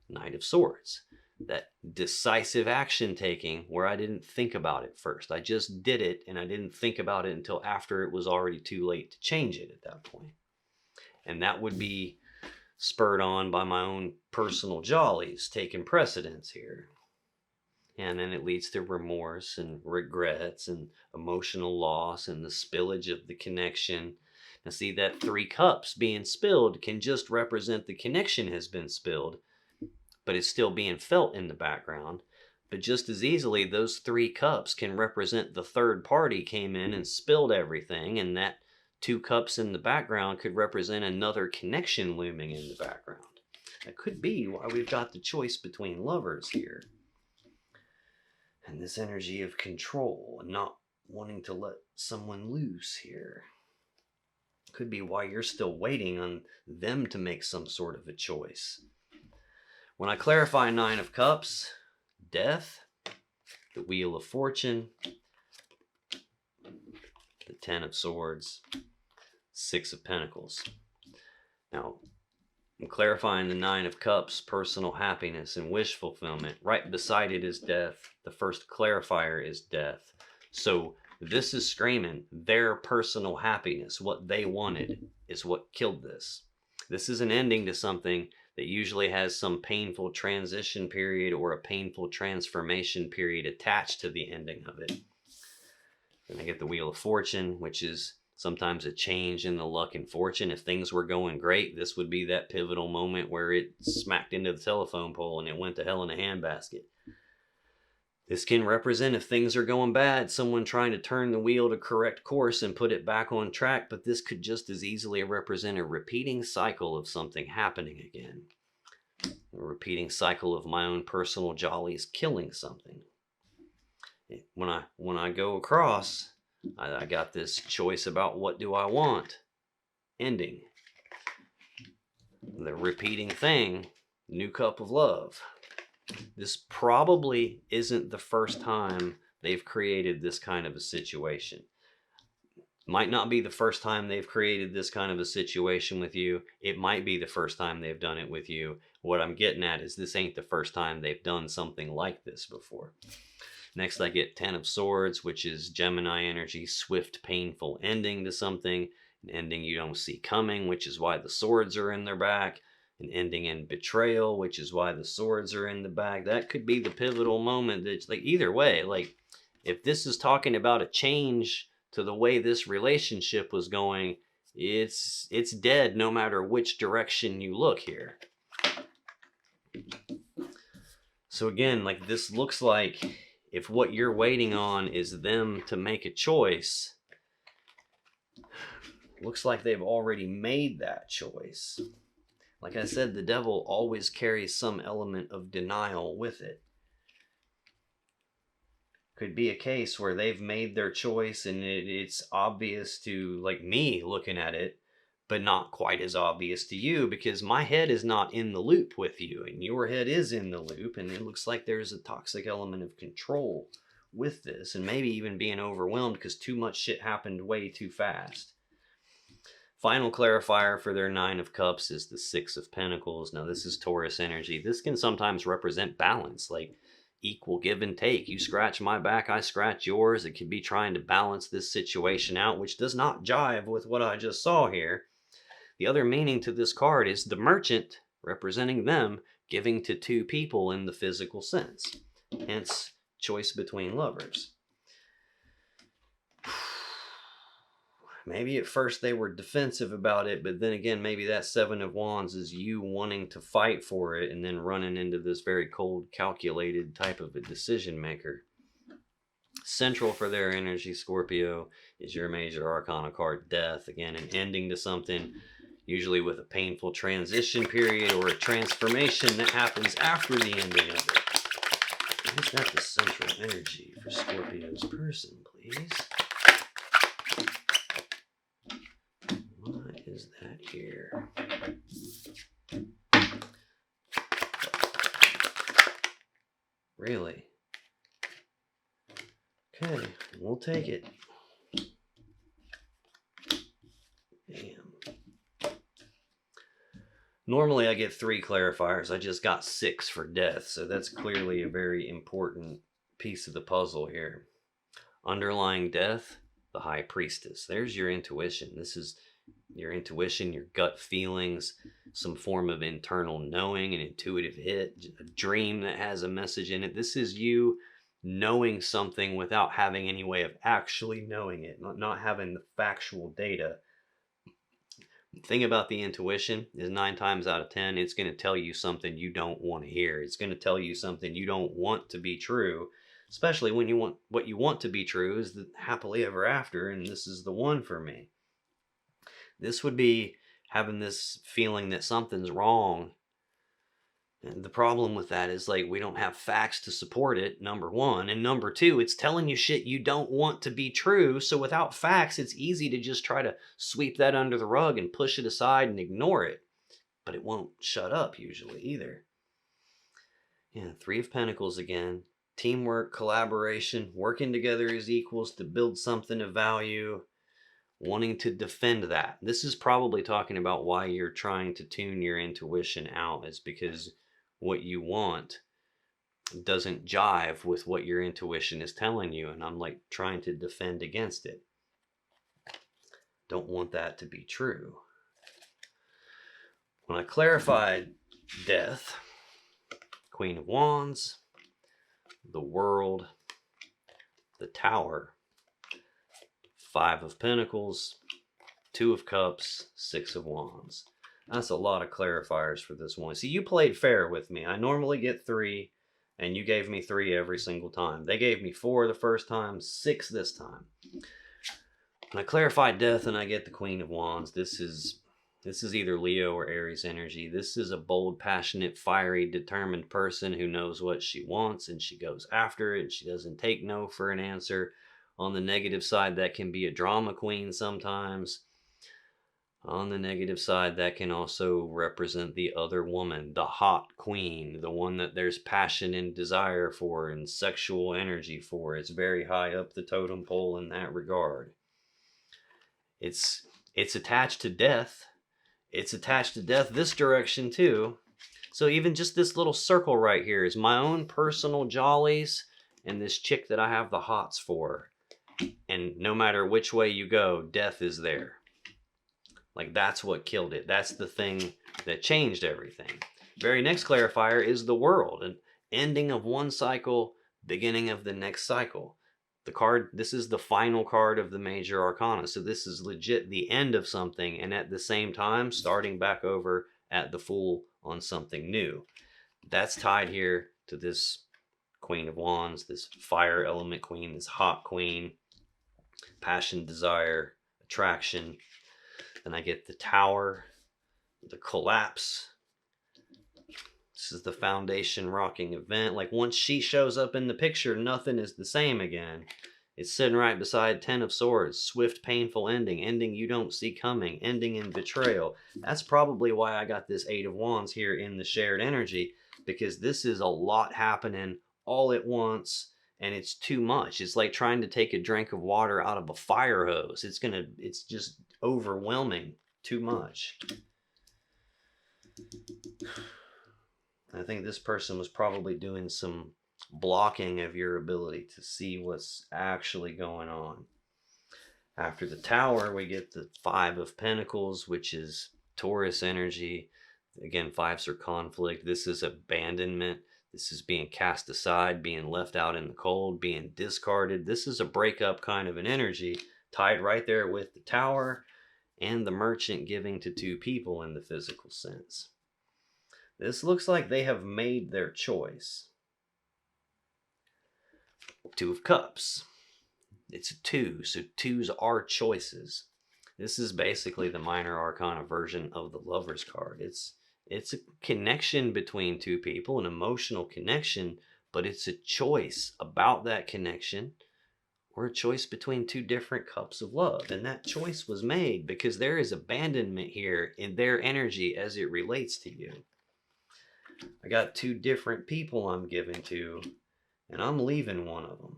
Knight of Swords. That decisive action taking where I didn't think about it first. I just did it and I didn't think about it until after it was already too late to change it at that point. And that would be spurred on by my own personal jollies taking precedence here. And then it leads to remorse and regrets and emotional loss and the spillage of the connection. Now see, that 3 cups being spilled can just represent the connection has been spilled, but it's still being felt in the background. But just as easily, those 3 cups can represent the third party came in and spilled everything, and that 2 cups in the background could represent another connection looming in the background. That could be why we've got the choice between lovers here. And this energy of control and not wanting to let someone loose here. Could be why you're still waiting on them to make some sort of a choice. When I clarify Nine of Cups, Death, the Wheel of Fortune, the Ten of Swords, Six of Pentacles. Now, I'm clarifying the Nine of Cups, personal happiness and wish fulfillment. Right beside it is death. The first clarifier is death. So this is screaming their personal happiness. What they wanted is what killed this. This is an ending to something that usually has some painful transition period or a painful transformation period attached to the ending of it. Then I get the Wheel of Fortune, which is sometimes a change in the luck and fortune. If things were going great, this would be that pivotal moment where it smacked into the telephone pole and it went to hell in a handbasket. This can represent if things are going bad, someone trying to turn the wheel to correct course and put it back on track, but this could just as easily represent a repeating cycle of something happening again. A repeating cycle of my own personal jollies killing something. When I go across, I got this choice about what do I want. Ending. The repeating thing, new cup of love. This probably isn't the first time they've created this kind of a situation. Might not be the first time they've created this kind of a situation with you. It might be the first time they've done it with you. What I'm getting at is this ain't the first time they've done something like this before. Next, I get Ten of Swords, which is Gemini energy, swift, painful ending to something, an ending you don't see coming, which is why the swords are in their back. an ending in betrayal, which is why the swords are in the back. That could be the pivotal moment. That's like, either way, like if this is talking about a change to the way this relationship was going, it's dead no matter which direction you look here. So again, like this looks like if what you're waiting on is them to make a choice, looks like they've already made that choice. Like I said, the devil always carries some element of denial with it. Could be a case where they've made their choice and it's obvious to, like, me looking at it, but not quite as obvious to you because my head is not in the loop with you and your head is in the loop, and it looks like there's a toxic element of control with this, and maybe even being overwhelmed because too much shit happened way too fast. Final clarifier for their 9 of Cups is the 6 of Pentacles. Now this is Taurus energy. This can sometimes represent balance, like equal give and take. You scratch my back, I scratch yours. It could be trying to balance this situation out, which does not jive with what I just saw here. The other meaning to this card is the Merchant, representing them, giving to 2 people in the physical sense. Hence, choice between lovers. Maybe at first they were defensive about it, but then again, maybe that 7 of Wands is you wanting to fight for it and then running into this very cold, calculated type of a decision maker. Central for their energy, Scorpio, is your major arcana card, Death. Again, an ending to something, usually with a painful transition period or a transformation that happens after the ending of it. Is that the central energy for Scorpio's person, please? What is that here? Really? Okay, we'll take it. Damn. Normally I get 3 clarifiers. I just got 6 for Death, so that's clearly a very important piece of the puzzle here. Underlying Death, the High Priestess. There's your intuition. This is your intuition, your gut feelings, some form of internal knowing, an intuitive hit, a dream that has a message in it. This is you knowing something without having any way of actually knowing it, not having the factual data. The thing about the intuition is 9 times out of 10, it's going to tell you something you don't want to hear. It's going to tell you something you don't want to be true, especially when what you want to be true is the happily ever after, and this is the one for me. This would be having this feeling that something's wrong. And the problem with that is, like, we don't have facts to support it, number 1. And number 2, it's telling you shit you don't want to be true. So without facts, it's easy to just try to sweep that under the rug and push it aside and ignore it. But it won't shut up usually either. Yeah, 3 of Pentacles again. Teamwork, collaboration, working together as equals to build something of value. Wanting to defend that. This is probably talking about why you're trying to tune your intuition out, is because what you want doesn't jive with what your intuition is telling you, and I'm like trying to defend against it. Don't want that to be true. When I clarified Death, Queen of Wands, the World, the Tower, 5 of Pentacles, 2 of Cups, 6 of Wands. That's a lot of clarifiers for this one. See, you played fair with me. I normally get 3, and you gave me 3 every single time. They gave me 4 the first time, 6 this time. When I clarify Death and I get the Queen of Wands, this is either Leo or Aries energy. This is a bold, passionate, fiery, determined person who knows what she wants, and she goes after it. She doesn't take no for an answer. On the negative side, that can be a drama queen sometimes. On the negative side, that can also represent the other woman, the hot queen, the one that there's passion and desire for and sexual energy for. It's very high up the totem pole in that regard. It's attached to Death. It's attached to Death this direction too. So even just this little circle right here is my own personal jollies and this chick that I have the hots for. And no matter which way you go, Death is there. Like that's what killed it. That's the thing that changed everything. Very next clarifier is the world, an ending of one cycle, beginning of the next cycle. The card, this is the final card of the major arcana. So this is legit the end of something, and at the same time, starting back over at the Fool on something new. That's tied here to this Queen of Wands, this fire element queen, this hot queen, passion, desire, attraction. Then I get the Tower, the collapse. This is the foundation rocking event. Like once she shows up in the picture, nothing is the same again. It's sitting right beside Ten of Swords. Swift, painful ending. Ending you don't see coming. Ending in betrayal. That's probably why I got this Eight of Wands here in the shared energy. Because this is a lot happening all at once. And it's too much. It's like trying to take a drink of water out of a fire hose. It's just overwhelming. Too much. I think this person was probably doing some blocking of your ability to see what's actually going on. After the Tower, we get the Five of Pentacles, which is Taurus energy. Again, fives are conflict. This is abandonment. This is being cast aside, being left out in the cold, being discarded. This is a breakup kind of an energy tied right there with the Tower and the Merchant giving to two people in the physical sense. This looks like they have made their choice. Two of Cups. It's a 2, so 2s are choices. This is basically the minor arcana version of the Lover's card. It's a connection between two people, an emotional connection, but it's a choice about that connection or a choice between two different cups of love. And that choice was made because there is abandonment here in their energy as it relates to you. I got two different people I'm giving to, and I'm leaving one of them.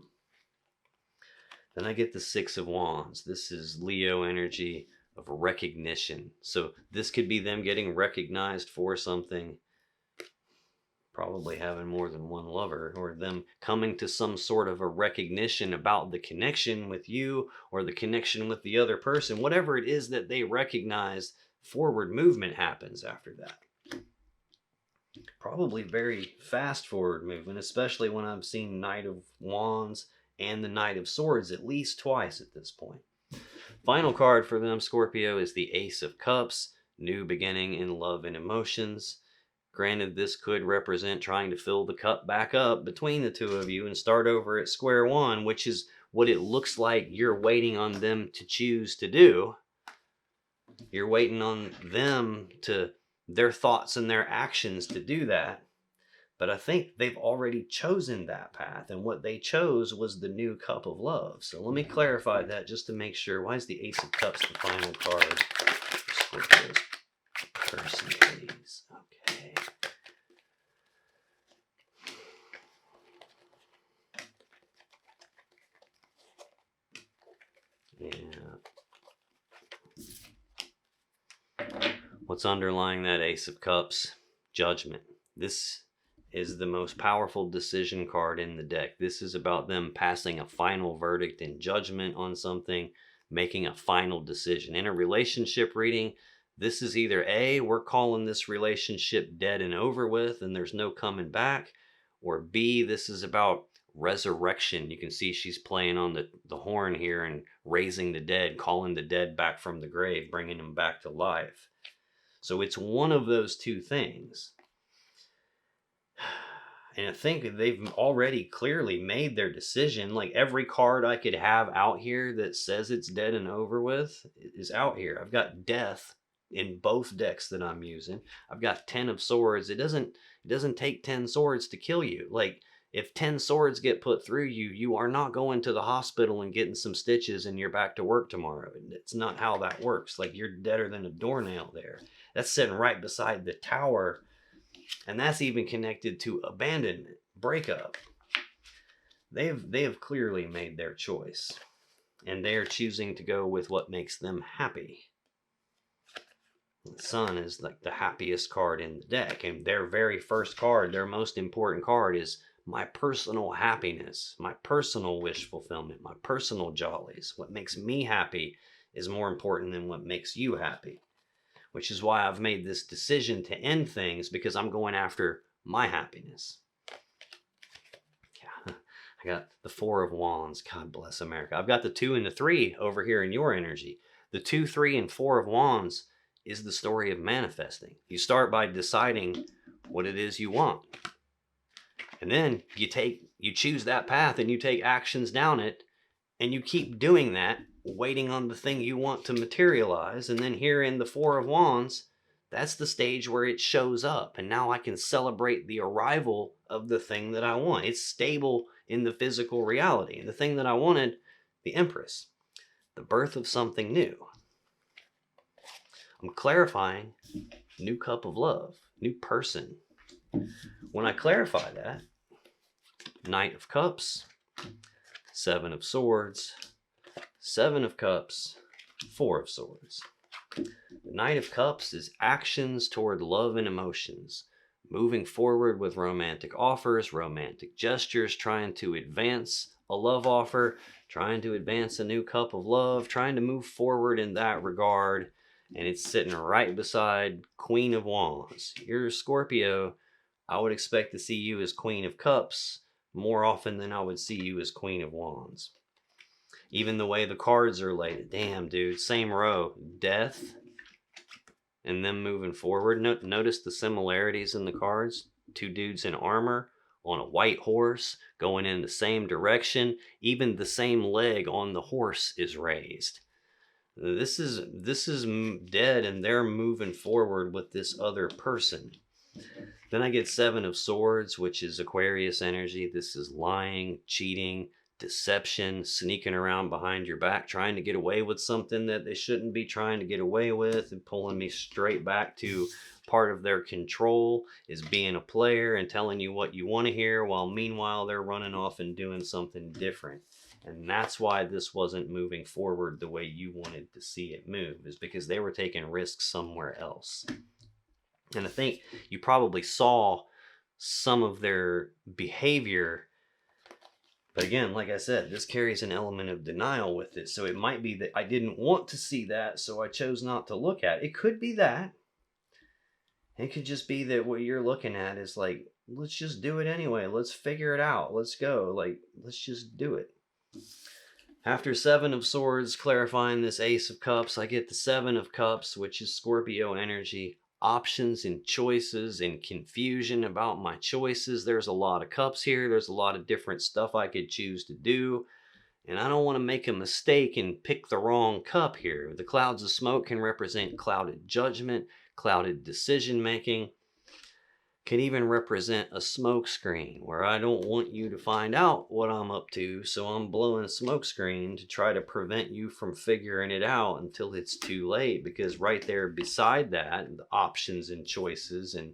Then I get the Six of Wands. This is Leo energy of recognition. So this could be them getting recognized for something, probably having more than one lover, or them coming to some sort of a recognition about the connection with you or the connection with the other person. Whatever it is that they recognize, forward movement happens after that. Probably very fast forward movement, especially when I've seen Knight of Wands and the Knight of Swords at least twice at this point. Final card for them, Scorpio, is the Ace of Cups, new beginning in love and emotions. Granted, this could represent trying to fill the cup back up between the two of you and start over at square one, which is what it looks like you're waiting on them to choose to do. You're waiting on them to, their thoughts and their actions to do that. But I think they've already chosen that path, and what they chose was the new cup of love. So let me clarify that just to make sure. Why is the Ace of Cups the final card for Scorpio's person, please? Okay. Yeah. What's underlying that Ace of Cups? Judgment. This is the most powerful decision card in the deck. This is about them passing a final verdict and judgment on something, making a final decision. In a relationship reading, this is either A, we're calling this relationship dead and over with and there's no coming back, or B, this is about resurrection. You can see she's playing on the horn here and raising the dead, calling the dead back from the grave, bringing them back to life. So it's one of those two things. And I think they've already clearly made their decision. Like every card I could have out here that says it's dead and over with is out here. I've got Death in both decks that I'm using. I've got 10 of Swords. It doesn't take 10 swords to kill you. Like if 10 swords get put through you, you are not going to the hospital and getting some stitches and you're back to work tomorrow. It's not how that works. Like you're deader than a doornail there. That's sitting right beside the Tower. And that's even connected to abandonment, breakup. They have clearly made their choice. And they are choosing to go with what makes them happy. The Sun is like the happiest card in the deck. And their very first card, their most important card, is my personal happiness, my personal wish fulfillment, my personal jollies. What makes me happy is more important than what makes you happy, which is why I've made this decision to end things, because I'm going after my happiness. Yeah, I got the Four of Wands. God bless America. I've got the 2 and the 3 over here in your energy. The 2, 3, and 4 of Wands is the story of manifesting. You start by deciding what it is you want. And then you choose that path and you take actions down it, and you keep doing that, waiting on the thing you want to materialize. And then here in the Four of Wands, that's the stage where it shows up. And now I can celebrate the arrival of the thing that I want. It's stable in the physical reality. And the thing that I wanted, the Empress, the birth of something new. I'm clarifying new cup of love, new person. When I clarify that, Knight of Cups, 7 of Swords, 7 of Cups, 4 of Swords. The Knight of Cups is actions toward love and emotions, moving forward with romantic offers, romantic gestures, trying to advance a love offer, trying to advance a new cup of love, trying to move forward in that regard. And it's sitting right beside Queen of Wands. You're Scorpio. I would expect to see you as Queen of Cups more often than I would see you as Queen of Wands. Even the way the cards are laid. Damn, dude. Same row. Death. And them moving forward. Notice the similarities in the cards. 2 dudes in armor on a white horse going in the same direction. Even the same leg on the horse is raised. This is dead, and they're moving forward with this other person. Then I get 7 of Swords, which is Aquarius energy. This is lying, cheating, deception, sneaking around behind your back, trying to get away with something that they shouldn't be trying to get away with, and pulling me straight back to part of their control is being a player and telling you what you want to hear, while meanwhile they're running off and doing something different. And that's why this wasn't moving forward the way you wanted to see it move, is because they were taking risks somewhere else. And I think you probably saw some of their behavior. But again, like I said, this carries an element of denial with it. So it might be that I didn't want to see that, so I chose not to look at it. It could be that. It could just be that what you're looking at is like, let's just do it anyway. Let's figure it out. Let's go. Like, let's just do it. After 7 of Swords, clarifying this Ace of Cups, I get the 7 of Cups, which is Scorpio energy. Options and choices and confusion about my choices. There's a lot of cups here. There's a lot of different stuff I could choose to do. And I don't want to make a mistake and pick the wrong cup here. The clouds of smoke can represent clouded judgment, clouded decision making. Can even represent a smoke screen where I don't want you to find out what I'm up to, so I'm blowing a smoke screen to try to prevent you from figuring it out until it's too late. Because right there beside that, the options and choices and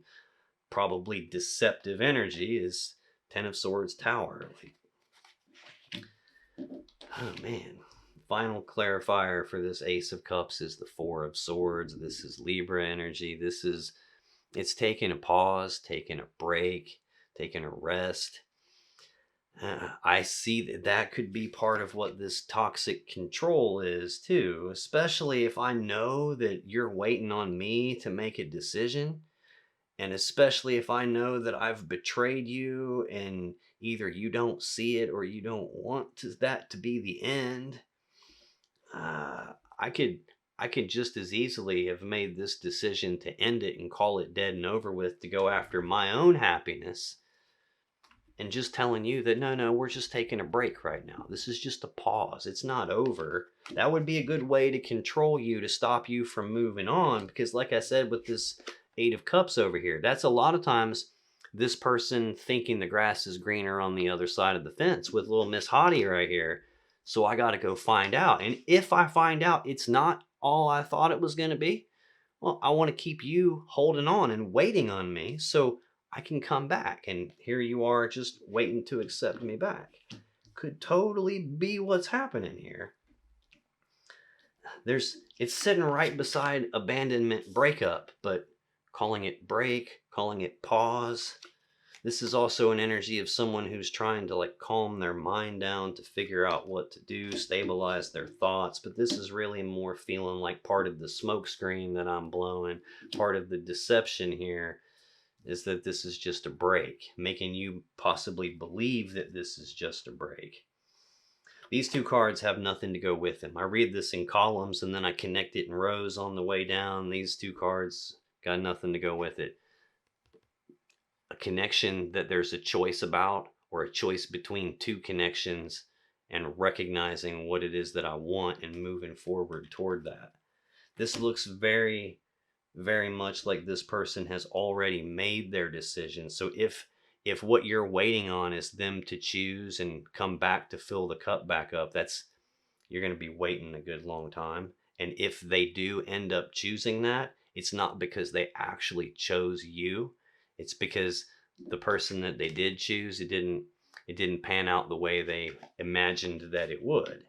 probably deceptive energy is 10 of Swords Tower. Oh man. Final clarifier for this Ace of Cups is the 4 of Swords. This is Libra energy. It's taking a pause, taking a break, taking a rest. I see that could be part of what this toxic control is too, especially if I know that you're waiting on me to make a decision, and especially if I know that I've betrayed you and either you don't see it or you don't want that to be the end. I could just as easily have made this decision to end it and call it dead and over with, to go after my own happiness, and just telling you that no, we're just taking a break right now. This is just a pause. It's not over. That would be a good way to control you, to stop you from moving on, because like I said with this 8 of Cups over here, that's a lot of times this person thinking the grass is greener on the other side of the fence with little Miss Hottie right here. So I got to go find out. And if I find out it's not all I thought it was going to be, well, I want to keep you holding on and waiting on me so I can come back. And here you are just waiting to accept me back. Could totally be what's happening here. It's sitting right beside abandonment breakup, but calling it break, calling it pause, This is also an energy of someone who's trying to like calm their mind down to figure out what to do, stabilize their thoughts. But this is really more feeling like part of the smoke screen that I'm blowing. Part of the deception here is that this is just a break, making you possibly believe that this is just a break. These two cards have nothing to go with them. I read this in columns and then I connect it in rows on the way down. These two cards got nothing to go with it. A connection that there's a choice about, or a choice between two connections, and recognizing what it is that I want and moving forward toward that. This looks very, very much like this person has already made their decision. So if what you're waiting on is them to choose and come back to fill the cup back up, that's, you're going to be waiting a good long time. And if they do end up choosing that, it's not because they actually chose you. It's because the person that they did choose, it didn't pan out the way they imagined that it would.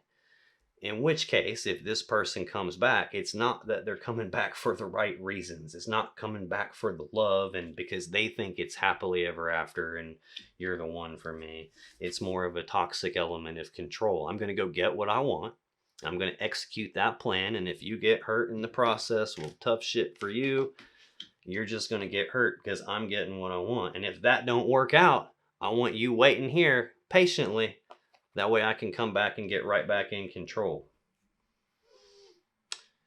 In which case, if this person comes back, it's not that they're coming back for the right reasons. It's not coming back for the love and because they think it's happily ever after and you're the one for me. It's more of a toxic element of control. I'm going to go get what I want. I'm going to execute that plan. And if you get hurt in the process, well, tough shit for you. You're just going to get hurt because I'm getting what I want. And if that don't work out, I want you waiting here patiently. That way I can come back and get right back in control.